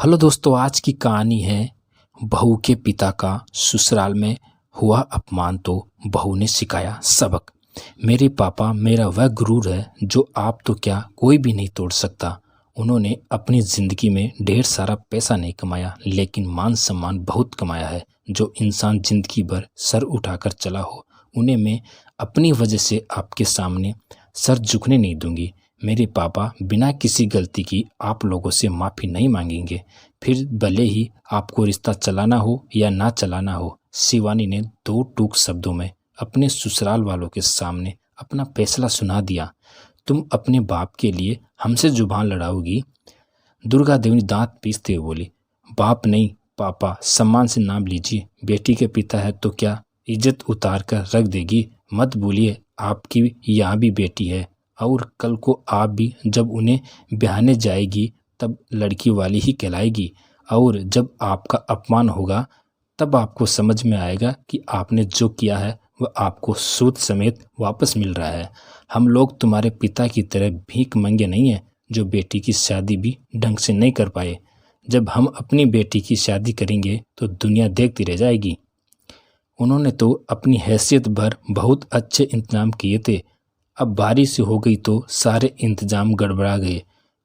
Hello दोस्तों, आज की कहानी है बहू के पिता का ससुराल में हुआ अपमान तो बहू ने सिखाया सबक। मेरे पापा मेरा वह गुरूर है जो आप तो क्या कोई भी नहीं तोड़ सकता। उन्होंने अपनी ज़िंदगी में ढेर सारा पैसा नहीं कमाया, लेकिन मान सम्मान बहुत कमाया है। जो इंसान ज़िंदगी भर सर उठाकर चला हो, उन्हें मैं अपनी वजह से आपके सामने सर झुकने नहीं दूंगी। मेरे पापा बिना किसी गलती की आप लोगों से माफ़ी नहीं मांगेंगे, फिर भले ही आपको रिश्ता चलाना हो या ना चलाना हो। शिवानी ने दो टूक शब्दों में अपने ससुराल वालों के सामने अपना फैसला सुना दिया। तुम अपने बाप के लिए हमसे जुबान लड़ाओगी? दुर्गा देवी दांत पीसते हुए बोली। बाप नहीं पापा, सम्मान से नाम लीजिए। बेटी के पिता है तो क्या इज्जत उतार कर रख देगी? मत भूलिए आपकी यहाँ भी बेटी है, और कल को आप भी जब उन्हें ब्याहने जाएगी तब लड़की वाली ही कहलाएगी। और जब आपका अपमान होगा तब आपको समझ में आएगा कि आपने जो किया है वह आपको सूद समेत वापस मिल रहा है। हम लोग तुम्हारे पिता की तरह भीख मंगे नहीं हैं, जो बेटी की शादी भी ढंग से नहीं कर पाए। जब हम अपनी बेटी की शादी करेंगे तो दुनिया देखती रह जाएगी। उन्होंने तो अपनी हैसियत भर बहुत अच्छे इंतजाम किए थे, अब बारिश हो गई तो सारे इंतजाम गड़बड़ा गए।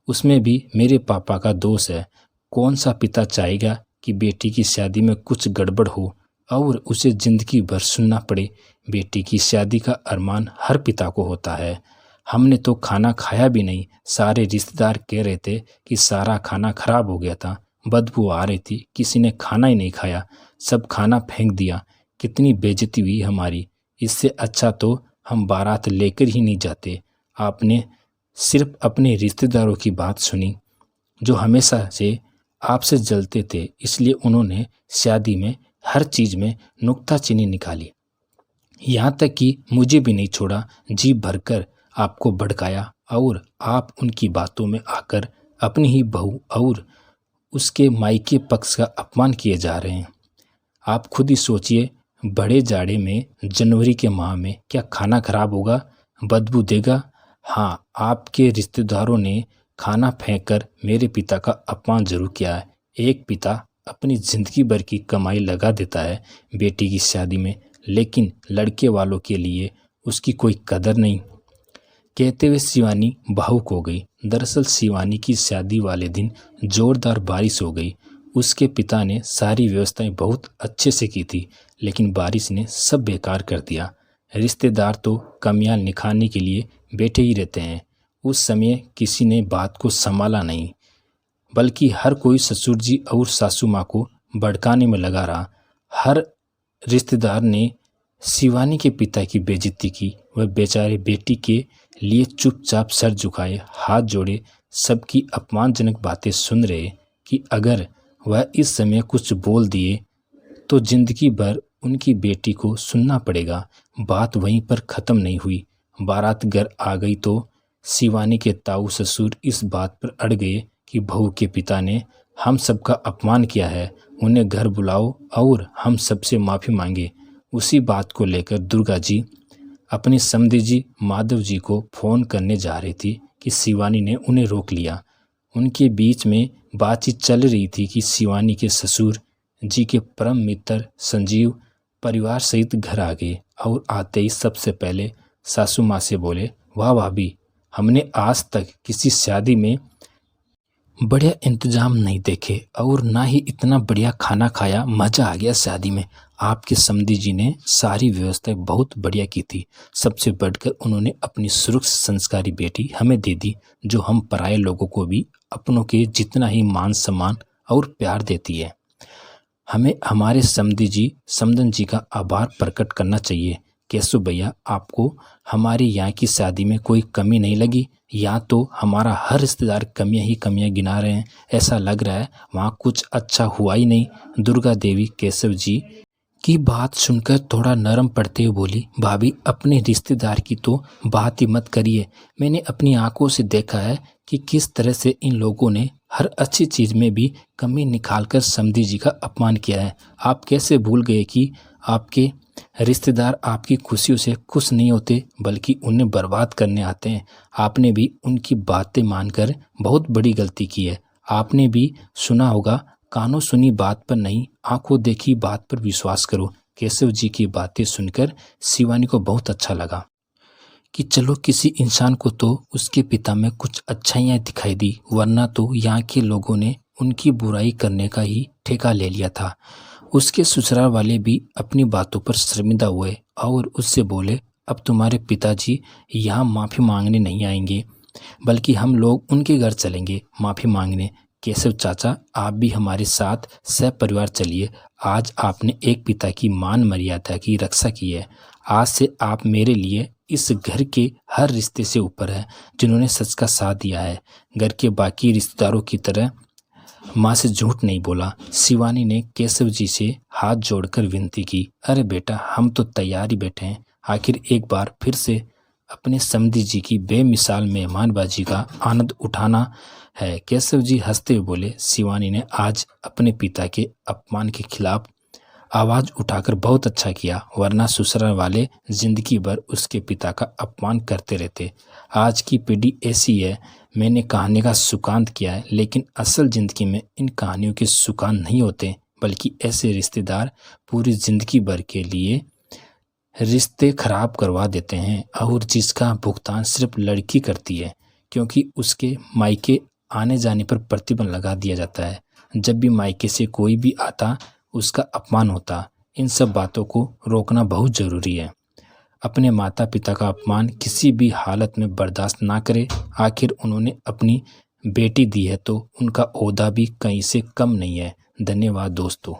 उसमें भी मेरे पापा का दोष है। कौन सा पिता चाहेगा कि बेटी की शादी में कुछ गड़बड़ हो और उसे ज़िंदगी भर सुनना पड़े? बेटी की शादी का अरमान हर पिता को होता है। हमने तो खाना खाया भी नहीं। सारे रिश्तेदार कह रहे थे कि सारा खाना खराब हो गया था, बदबू आ रही थी, किसी ने खाना ही नहीं खाया, सब खाना फेंक दिया। कितनी बेइज्जती हुई हमारी। इससे अच्छा तो हम बारात लेकर ही नहीं जाते। आपने सिर्फ अपने रिश्तेदारों की बात सुनी जो हमेशा से आपसे जलते थे, इसलिए उन्होंने शादी में हर चीज़ में नुक्ताचीनी निकाली। यहाँ तक कि मुझे भी नहीं छोड़ा। जी भरकर आपको भड़काया और आप उनकी बातों में आकर अपनी ही बहू और उसके मायके पक्ष का अपमान किए जा रहे हैं। आप खुद ही सोचिए, बड़े जाड़े में जनवरी के माह में क्या खाना खराब होगा, बदबू देगा? हाँ, आपके रिश्तेदारों ने खाना फेंककर मेरे पिता का अपमान जरूर किया है। एक पिता अपनी ज़िंदगी भर की कमाई लगा देता है बेटी की शादी में, लेकिन लड़के वालों के लिए उसकी कोई कदर नहीं। कहते हुए शिवानी भावुक हो गई। दरअसल शिवानी की शादी वाले दिन जोरदार बारिश हो गई। उसके पिता ने सारी व्यवस्थाएं बहुत अच्छे से की थी, लेकिन बारिश ने सब बेकार कर दिया। रिश्तेदार तो कमियां निखारने के लिए बैठे ही रहते हैं। उस समय किसी ने बात को संभाला नहीं, बल्कि हर कोई ससुर जी और सासू माँ को भड़काने में लगा रहा। हर रिश्तेदार ने शिवानी के पिता की बेइज्जती की। वह बेचारे बेटी के लिए चुपचाप सर झुकाए, हाथ जोड़े, सबकी अपमानजनक बातें सुन रहे कि अगर वह इस समय कुछ बोल दिए तो जिंदगी भर उनकी बेटी को सुनना पड़ेगा। बात वहीं पर ख़त्म नहीं हुई। बारात घर आ गई तो शिवानी के ताऊ ससुर इस बात पर अड़ गए कि बहू के पिता ने हम सबका अपमान किया है, उन्हें घर बुलाओ और हम सबसे माफ़ी मांगे। उसी बात को लेकर दुर्गा जी अपने समधी जी माधव जी को फ़ोन करने जा रही थी कि शिवानी ने उन्हें रोक लिया। उनके बीच में बातचीत चल रही थी कि शिवानी के ससुर जी के परम मित्र संजीव परिवार सहित घर आ गए और आते ही सबसे पहले सासू माँ से बोले, वाह भाभी, हमने आज तक किसी शादी में बढ़िया इंतजाम नहीं देखे और ना ही इतना बढ़िया खाना खाया। मज़ा आ गया शादी में। आपके समधी जी ने सारी व्यवस्थाएं बहुत बढ़िया की थी। सबसे बढ़कर उन्होंने अपनी सुरक्षित संस्कारी बेटी हमें दे दी, जो हम पराये लोगों को भी अपनों के जितना ही मान सम्मान और प्यार देती है। हमें हमारे समधन जी का आभार प्रकट करना चाहिए। केशव भैया, आपको हमारे यहाँ की शादी में कोई कमी नहीं लगी? या तो हमारा हर रिश्तेदार कमियां ही कमियां गिना रहे हैं। ऐसा लग रहा है वहाँ कुछ अच्छा हुआ ही नहीं। दुर्गा देवी केशव जी की बात सुनकर थोड़ा नरम पड़ते हुए बोली, भाभी, अपने रिश्तेदार की तो बात ही मत करिए। मैंने अपनी आंखों से देखा है कि किस तरह से इन लोगों ने हर अच्छी चीज़ में भी कमी निकालकर समधी जी का अपमान किया है। आप कैसे भूल गए कि आपके रिश्तेदार आपकी खुशियों से खुश नहीं होते, बल्कि उन्हें बर्बाद करने आते हैं। आपने भी उनकी बातें मानकर बहुत बड़ी गलती की है। आपने भी सुना होगा, कानों सुनी बात पर नहीं, आंखों देखी बात पर विश्वास करो। केशव जी की बातें सुनकर शिवानी को बहुत अच्छा लगा कि चलो किसी इंसान को तो उसके पिता में कुछ अच्छाइयाँ दिखाई दी, वरना तो यहाँ के लोगों ने उनकी बुराई करने का ही ठेका ले लिया था। उसके ससुराल वाले भी अपनी बातों पर शर्मिंदा हुए और उससे बोले, अब तुम्हारे पिताजी यहाँ माफ़ी मांगने नहीं आएंगे, बल्कि हम लोग उनके घर चलेंगे माफ़ी मांगने। केशव चाचा, आप भी हमारे साथ सपरिवार चलिए। आज आपने एक पिता की मान मर्यादा की रक्षा की है। आज से आप मेरे लिए इस घर के हर रिश्ते से ऊपर है, जिन्होंने सच का साथ दिया है। घर के बाकी रिश्तेदारों की तरह माँ से झूठ नहीं बोला। शिवानी ने केशव जी से हाथ जोड़कर विनती की, अरे बेटा, हम तो तैयार ही बैठे हैं। आखिर एक बार फिर से अपने समधी जी की बेमिसाल मेहमानबाजी का आनंद उठाना है। केशव जी हंसते हुए बोले, शिवानी ने आज अपने पिता के अपमान के खिलाफ आवाज़ उठाकर बहुत अच्छा किया, वरना ससुराल वाले जिंदगी भर उसके पिता का अपमान करते रहते। आज की पीढ़ी ऐसी है, मैंने कहानी का सुकांत किया है, लेकिन असल ज़िंदगी में इन कहानियों के सुकांत नहीं होते, बल्कि ऐसे रिश्तेदार पूरी ज़िंदगी भर के लिए रिश्ते खराब करवा देते हैं, और जिसका भुगतान सिर्फ लड़की करती है, क्योंकि उसके मायके आने जाने पर प्रतिबंध लगा दिया जाता है। जब भी मायके से कोई भी आता, उसका अपमान होता। इन सब बातों को रोकना बहुत ज़रूरी है। अपने माता पिता का अपमान किसी भी हालत में बर्दाश्त ना करे। आखिर उन्होंने अपनी बेटी दी है, तो उनका ओहदा भी कहीं से कम नहीं है। धन्यवाद दोस्तों।